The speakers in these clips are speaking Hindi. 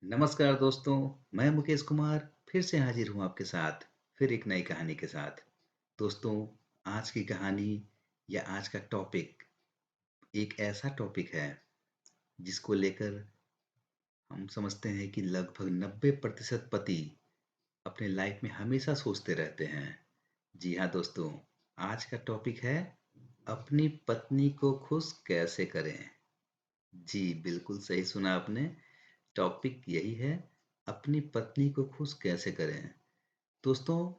नमस्कार दोस्तों, मैं मुकेश कुमार फिर से हाजिर हूँ आपके साथ फिर एक नई कहानी के साथ। दोस्तों, आज की कहानी या आज का टॉपिक एक ऐसा टॉपिक है जिसको लेकर हम समझते हैं कि लगभग 90% पति अपने लाइफ में हमेशा सोचते रहते हैं। जी हाँ दोस्तों, आज का टॉपिक है अपनी पत्नी को खुश कैसे करें। जी, बिल्कुल सही सुना आपने। टॉपिक यही है, अपनी पत्नी को खुश कैसे करें। दोस्तों,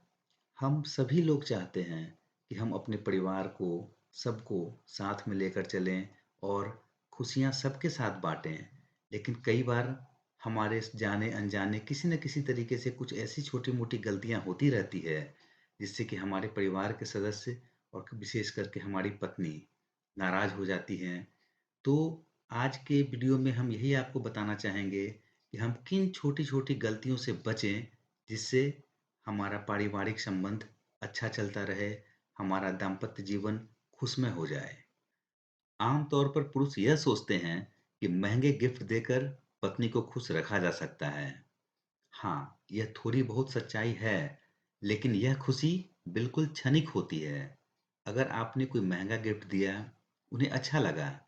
हम सभी लोग चाहते हैं कि हम अपने परिवार को, सबको साथ में लेकर चलें और खुशियाँ सबके साथ बाँटें। लेकिन कई बार हमारे जाने-अनजाने किसी न किसी तरीके से कुछ ऐसी छोटी-मोटी गलतियाँ होती रहती है, जिससे कि हमारे परिवार के सदस्य और विशेष करके हमारी पत्नी नाराज़ हो जाती हैं। तो आज के वीडियो में हम यही आपको बताना चाहेंगे कि हम किन छोटी-छोटी गलतियों से बचें, जिससे हमारा पारिवारिक संबंध अच्छा चलता रहे, हमारा दाम्पत्य जीवन खुशमय हो जाए। आम तौर पर पुरुष यह सोचते हैं कि महँगे गिफ्ट देकर पत्नी को खुश रखा जा सकता है। हाँ, यह थोड़ी बहुत सच्चाई है, लेकिन यह खुशी बिल्कुल क्षणिक होती है। अगर आपने कोई महँगा गिफ्ट दिया, उन्हें अच्छा लगा,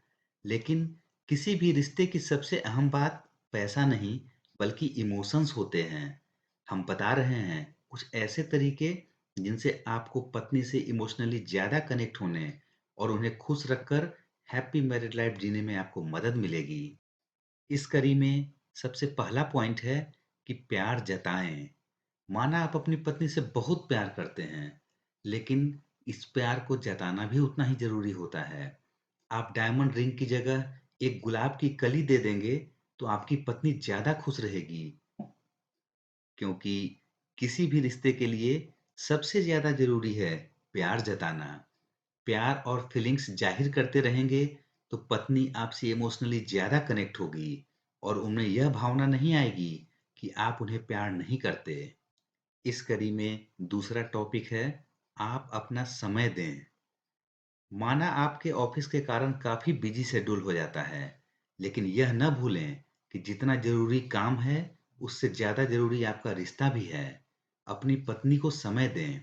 लेकिन किसी भी रिश्ते की सबसे अहम बात पैसा नहीं, बल्कि इमोशंस होते हैं। हम बता रहे हैं कुछ ऐसे तरीके जिनसे आपको पत्नी से इमोशनली ज़्यादा कनेक्ट होने और उन्हें खुश रखकर हैप्पी मैरिड लाइफ जीने में आपको मदद मिलेगी। इस कड़ी में सबसे पहला पॉइंट है कि प्यार जताएं। माना आप अपनी पत्नी से बहुत प्यार करते हैं, लेकिन इस प्यार को जताना भी उतना ही जरूरी होता है। आप डायमंड रिंग की जगह एक गुलाब की कली दे देंगे तो आपकी पत्नी ज्यादा खुश रहेगी, क्योंकि किसी भी रिश्ते के लिए सबसे ज्यादा जरूरी है प्यार जताना। प्यार और फीलिंग्स जाहिर करते रहेंगे तो पत्नी आपसे इमोशनली ज्यादा कनेक्ट होगी और उन्हें यह भावना नहीं आएगी कि आप उन्हें प्यार नहीं करते। इस कड़ी में दूसरा टॉपिक है, आप अपना समय दें। माना आपके ऑफिस के कारण काफी बिजी शेड्यूल हो जाता है, लेकिन यह न भूलें कि जितना जरूरी काम है, उससे ज्यादा जरूरी आपका रिश्ता भी है। अपनी पत्नी को समय दें,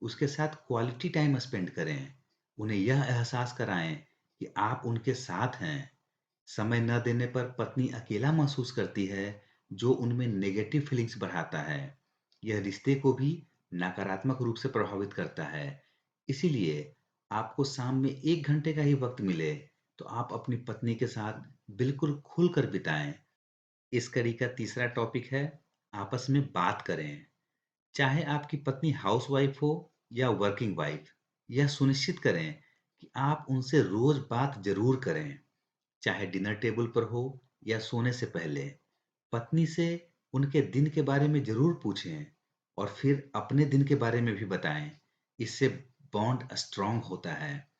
उसके साथ क्वालिटी टाइम स्पेंड करें, उन्हें यह एहसास कराएं कि आप उनके साथ हैं। समय न देने पर पत्नी अकेला महसूस करती है, जो उनमें नेगेटिव फीलिंग्स बढ़ाता है। यह रिश्ते को भी नकारात्मक रूप से प्रभावित करता है। इसीलिए आपको शाम में 1 घंटे का ही वक्त मिले, तो आप अपनी पत्नी के साथ बिल्कुल खुलकर बिताएं। इस कड़ी का तीसरा टॉपिक है, आपस में बात करें। चाहे आपकी पत्नी हाउसवाइफ हो या वर्किंग वाइफ, यह सुनिश्चित करें कि आप उनसे रोज बात जरूर करें। चाहे डिनर टेबल पर हो या सोने से पहले, पत्नी से उनके दिन के बारे में जरूर पूछें और फिर अपने दिन के बारे में भी बताएं। इससे बॉन्ड स्ट्रांग होता है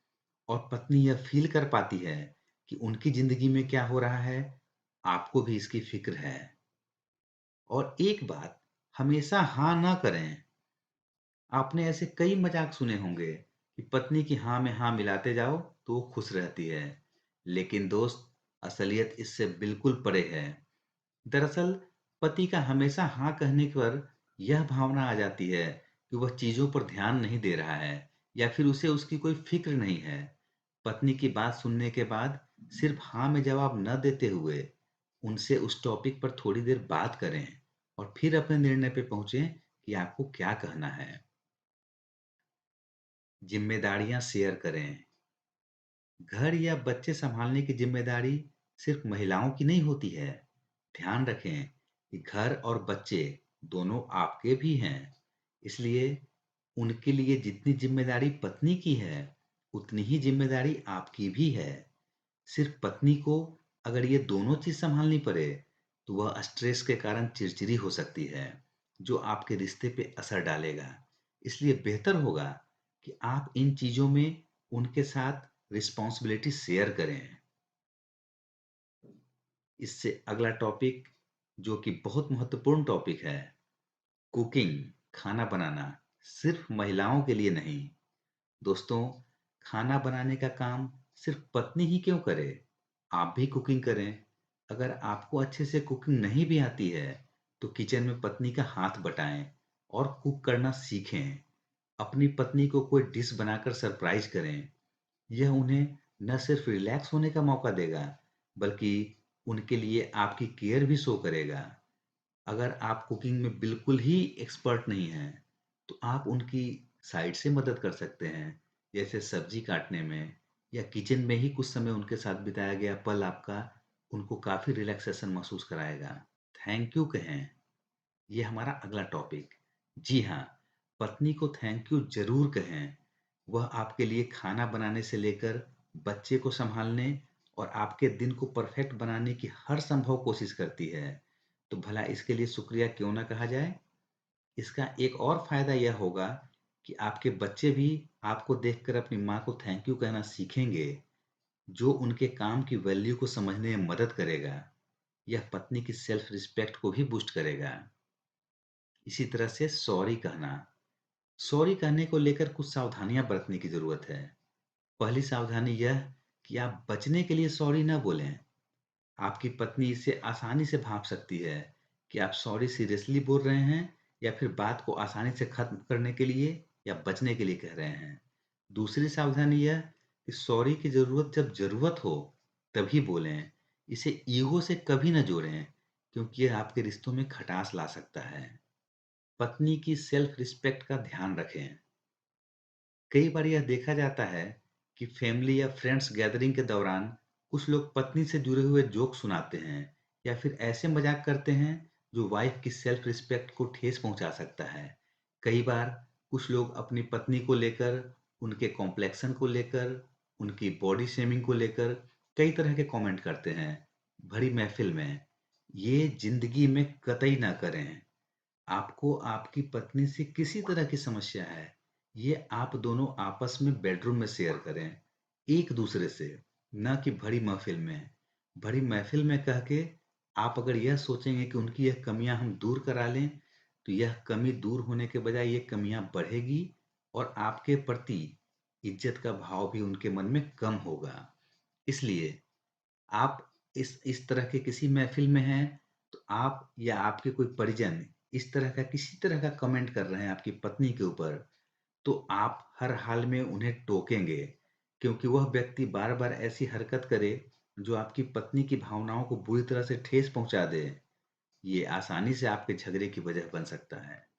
और पत्नी यह फील कर पाती है कि उनकी जिंदगी में क्या हो रहा है, आपको भी इसकी फिक्र है। और एक बात, हमेशा हाँ ना करें। आपने ऐसे कई मजाक सुने होंगे कि पत्नी की हाँ में हाँ मिलाते जाओ तो वो खुश रहती है। लेकिन दोस्त, असलियत इससे बिल्कुल परे है। दरअसल पति का हमेशा हाँ कहने पर यह भावना आ जाती है कि वह चीजों पर ध्यान नहीं दे रहा है या फिर उसे उसकी कोई फिक्र नहीं है। पत्नी की बात सुनने के बाद सिर्फ हाँ में जवाब न देते हुए उनसे उस टॉपिक पर थोड़ी देर बात करें और फिर अपने निर्णय पे पहुंचें कि आपको क्या कहना है। जिम्मेदारियां शेयर करें। घर या बच्चे संभालने की जिम्मेदारी सिर्फ महिलाओं की नहीं होती है। ध्यान रखें कि घर और बच्चे दोनों आपके भी हैं। इसलिए उनके लिए जितनी जिम्मेदारी पत्नी की है, उतनी ही जिम्मेदारी आपकी भी है। सिर्फ पत्नी को अगर ये दोनों चीज संभालनी पड़े, तो वह स्ट्रेस के कारण चिड़चिड़ी हो सकती है, जो आपके रिश्ते पे असर डालेगा। इसलिए बेहतर होगा कि आप इन चीजों में उनके साथ रिस्पॉन्सिबिलिटी शेयर करें। इससे अगला टॉपिक, जो कि बहुत महत्वपूर्ण टॉपिक है, कुकिंग, खाना बनाना सिर्फ महिलाओं के लिए नहीं। दोस्तों, खाना बनाने का काम सिर्फ पत्नी ही क्यों करे, आप भी कुकिंग करें। अगर आपको अच्छे से कुकिंग नहीं भी आती है, तो किचन में पत्नी का हाथ बटाएँ और कुक करना सीखें। अपनी पत्नी को कोई डिश बनाकर सरप्राइज़ करें। यह उन्हें न सिर्फ रिलैक्स होने का मौका देगा, बल्कि उनके लिए आपकी केयर भी शो करेगा। अगर आप कुकिंग में बिल्कुल ही एक्सपर्ट नहीं हैं, तो आप उनकी साइड से मदद कर सकते हैं, जैसे सब्जी काटने में या किचन में ही कुछ समय उनके साथ बिताया गया पल आपका उनको काफ़ी रिलैक्सेशन महसूस कराएगा। थैंक यू कहें, ये हमारा अगला टॉपिक। जी हाँ, पत्नी को थैंक यू ज़रूर कहें। वह आपके लिए खाना बनाने से लेकर बच्चे को सँभालने और आपके दिन को परफेक्ट बनाने की हर संभव कोशिश करती है। तो भला इसके लिए शुक्रिया क्यों ना कहा जाए? इसका एक और फ़ायदा यह होगा कि आपके बच्चे भी आपको देखकर अपनी माँ को थैंक यू कहना सीखेंगे, जो उनके काम की वैल्यू को समझने में मदद करेगा। यह पत्नी की सेल्फ रिस्पेक्ट को भी बूस्ट करेगा। इसी तरह से सॉरी कहना। सॉरी कहने को लेकर कुछ सावधानियां बरतने की जरूरत है। पहली सावधानी यह कि आप बचने के लिए सॉरी ना बोलें। आपकी पत्नी इसे आसानी से भांप सकती है कि आप सॉरी सीरियसली बोल रहे हैं या फिर बात को आसानी से खत्म करने के लिए या बचने के लिए कह रहे हैं। दूसरी सावधानी यह कि सॉरी की जरूरत जब जरूरत हो तभी बोलें। इसे ईगो से कभी न जोड़ें, क्योंकि यह आपके रिश्तों में खटास ला सकता है। पत्नी की सेल्फ रिस्पेक्ट का ध्यान रखें। कई बार यह देखा जाता है कि फैमिली या फ्रेंड्स गैदरिंग के दौरान कुछ लोग पत्नी से जुड़े हुए जोक सुनाते हैं या फिर ऐसे मजाक करते हैं जो वाइफ की सेल्फ रिस्पेक्ट को ठेस पहुंचा सकता है। कई बार कुछ लोग अपनी पत्नी को लेकर, उनके कॉम्प्लेक्शन को लेकर, उनकी बॉडी शेमिंग को लेकर कई तरह के कमेंट करते हैं भरी महफिल में। ये जिंदगी में कतई ना करें। आपको आपकी पत्नी से किसी तरह की समस्या है, ये आप दोनों आपस में बेडरूम में शेयर करें, एक दूसरे से, न कि भरी महफिल में। भरी महफिल में कह के आप अगर यह सोचेंगे कि उनकी यह कमियां हम दूर करा लें, तो यह कमी दूर होने के बजाय ये कमियां बढ़ेगी और आपके प्रति इज्जत का भाव भी उनके मन में कम होगा। इसलिए आप इस तरह के किसी महफ़िल में हैं, तो आप या आपके कोई परिजन इस तरह का किसी तरह का कमेंट कर रहे हैं आपकी पत्नी के ऊपर, तो आप हर हाल में उन्हें टोकेंगे, क्योंकि वह व्यक्ति बार-बार ऐसी हरकत करे, जो आपकी पत्नी की भावनाओं को बुरी तरह से ठेस पहुँचा दे। ये आसानी से आपके झगड़े की वजह बन सकता है।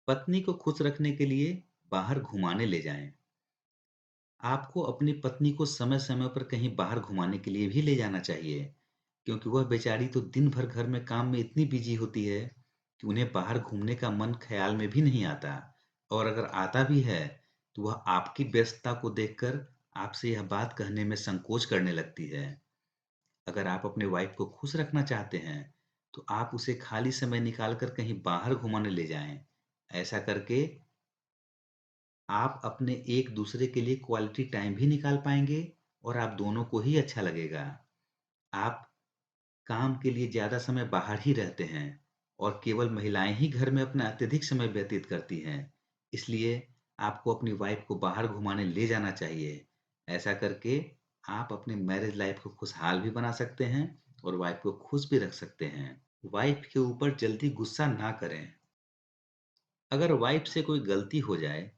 पत्नी को खुश रखने के लिए बाहर घुमाने ले जाएँ। आपको अपनी पत्नी को समय-समय पर कहीं बाहर घुमाने के लिए भी ले जाना चाहिए, क्योंकि वह बेचारी तो दिन भर घर में काम में इतनी बिजी होती है कि उन्हें बाहर घूमने का मन ख्याल में भी नहीं आता। और अगर आता भी है, तो वह आपकी व्यस्तता को देखकर आपसे यह बात कहने में संकोच करने लगती है। अगर आप अपने वाइफ को खुश रखना चाहते हैं, तो आप उसे खाली समय निकाल कर कहीं बाहर घुमाने ले जाएँ। ऐसा करके आप अपने एक दूसरे के लिए क्वालिटी टाइम भी निकाल पाएँगे और आप दोनों को ही अच्छा लगेगा। आप काम के लिए ज़्यादा समय बाहर ही रहते हैं और केवल महिलाएँ ही घर में अपना अत्यधिक समय व्यतीत करती हैं। इसलिए आपको अपनी वाइफ़ को बाहर घुमाने ले जाना चाहिए। ऐसा करके आप अपनी मैरिज लाइफ़ को खुशहाल भी बना सकते हैं और वाइफ़ को खुश भी रख सकते हैं। वाइफ़ के ऊपर जल्दी गुस्सा ना करें। अगर वाइफ़ से कोई गलती हो जाए,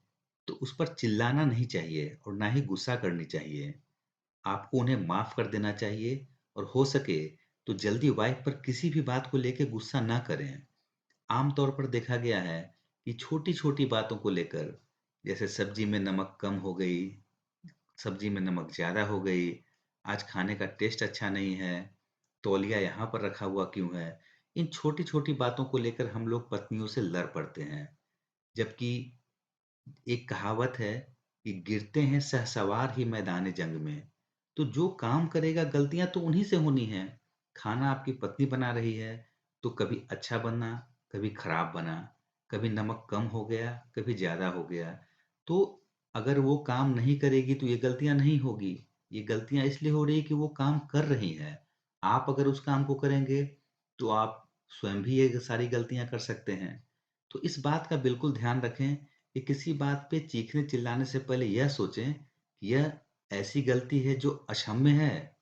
तो उस पर चिल्लाना नहीं चाहिए और ना ही गुस्सा करनी चाहिए। आपको उन्हें माफ़ कर देना चाहिए और हो सके तो जल्दी वाइफ़ पर किसी भी बात को लेके गुस्सा ना करें। आम तौर पर देखा गया है कि छोटी-छोटी बातों को लेकर, जैसे सब्ज़ी में नमक कम हो गई, सब्ज़ी में नमक ज़्यादा हो गई, आज खाने का टेस्ट अच्छा नहीं है, तौलिया यहाँ पर रखा हुआ क्यों है? इन छोटी-छोटी बातों को लेकर हम लोग पत्नियों से लड़ पड़ते हैं। जबकि एक कहावत है कि गिरते हैं शहसवार ही मैदान जंग में। तो जो काम करेगा गलतियां तो उन्हीं से होनी है। खाना आपकी पत्नी बना रही है, तो कभी अच्छा बना, कभी खराब बना, कभी नमक कम हो गया, कभी ज्यादा हो गया। तो अगर वो काम नहीं करेगी तो ये गलतियां नहीं होगी। ये गलतियां इसलिए हो रही कि वो काम कर रही है। आप अगर उस काम को करेंगे तो आप स्वयं भी ये सारी गलतियां कर सकते हैं। तो इस बात का बिल्कुल ध्यान रखें कि किसी बात पे चीखने-चिल्लाने से पहले यह सोचें कि यह ऐसी गलती है जो अक्षम्य है?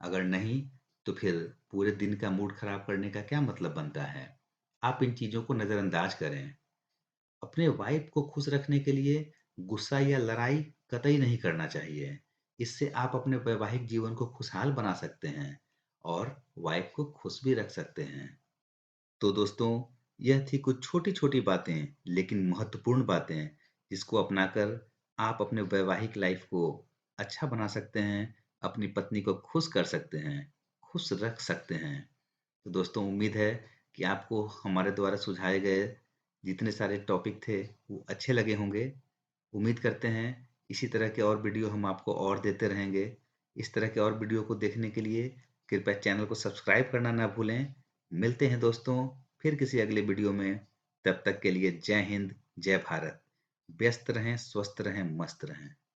अगर नहीं, तो फिर पूरे दिन का मूड खराब करने का क्या मतलब बनता है? आप इन चीज़ों को नज़रअंदाज करें। अपने वाइफ को खुश रखने के लिए गुस्सा या लड़ाई कतई नहीं करना चाहिए। इससे आप अपने वैवाहिक जीवन को खुशहाल बना सकते हैं और वाइफ को खुश भी रख सकते हैं। तो दोस्तों, यह थी कुछ छोटी-छोटी बातें, लेकिन महत्वपूर्ण बातें, जिसको अपनाकर आप अपने वैवाहिक लाइफ को अच्छा बना सकते हैं, अपनी पत्नी को खुश कर सकते हैं, खुश रख सकते हैं। तो दोस्तों, उम्मीद है कि आपको हमारे द्वारा सुझाए गए जितने सारे टॉपिक थे, वो अच्छे लगे होंगे। उम्मीद करते हैं इसी तरह के और वीडियो हम आपको और देते रहेंगे। इस तरह के और वीडियो को देखने के लिए कृपया चैनल को सब्सक्राइब करना ना भूलें। मिलते हैं दोस्तों फिर किसी अगले वीडियो में। तब तक के लिए जय हिंद, जय भारत। व्यस्त रहें, स्वस्थ रहें, मस्त रहें।